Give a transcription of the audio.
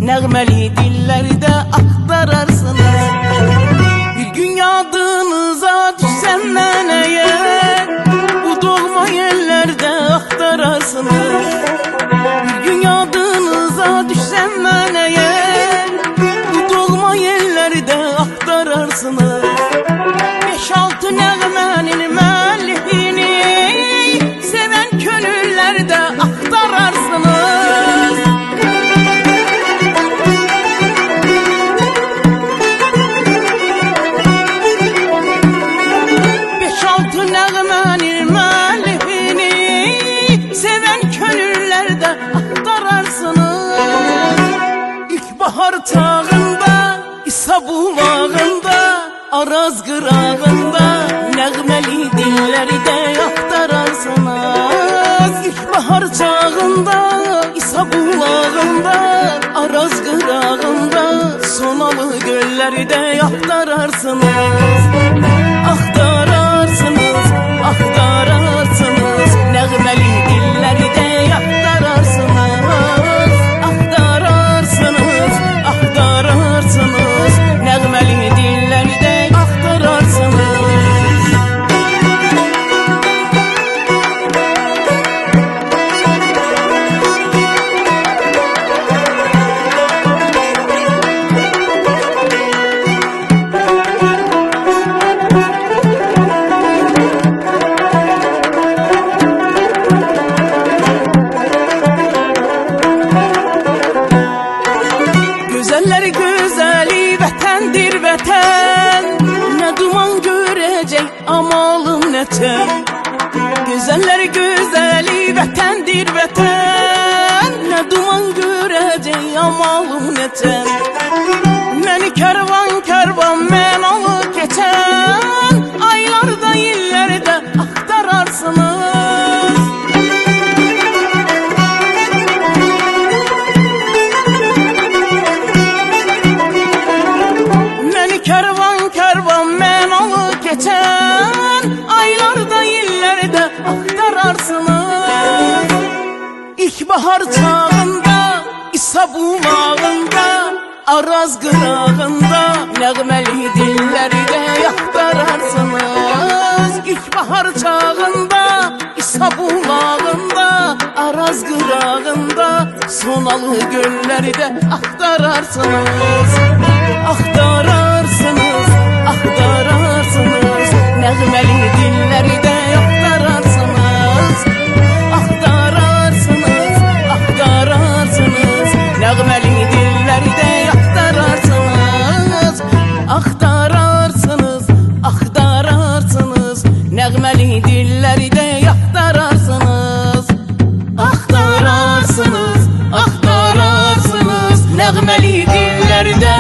nəğməli dillərdə axtararsınız. Bir gün yadınıza düşsəm mən əgər, bu doğma yerlərdə axtararsınız. Bir gün yadınıza düşsəm mən əgər, bu doğma yerlərdə axtararsınız. 5-6 nəğmənin müəllifini sevən könüllərdə axtararsınız. 5-6 nəğmənin müəllifini sevən könüllərdə axtararsınız. İlkbahar çağında, İsa bulağında, Araz qırağında nəğməli dillərdə axtararsınız. İlkbahar çağında, İsa bulağında, Araz qırağında, Sonalı göllərdə axtararsınız. Axtararsınız, axtararsınız, nəğməli dillərdə axtararsınız. Axtararsınız, axtararsınız, nəğməli dillərdə axtararsınız. Gözəller gözəli vətəndir vətən, nə duman görəcək amalım nətən. Gözəller gözəli vətəndir vətən, nə duman görəcək amalım nətən. Məni kərvan kərvan mən alıb keçən, aylarda illərdə axtararsınız. Kərvan kərvan mən alıb keçən, aylarda illərdə axtararsınız. İlkbahar çağında, İsa bulağında, Araz qırağında nəğməli dillərdə axtararsınız. İlkbahar çağında, İsa bulağında, Araz qırağında, Sonalı göllərdə axtararsınız. Axtararsınız, axtararsınız, nəğməli dillərdə axtararsınız. Axtararsınız, axtararsınız, nəğməli dillərdə axtararsınız. Axtararsınız, axtararsınız, nəğməli dillərdə axtararsınız. Axtararsınız, axtararsınız, nəğməli dillərdə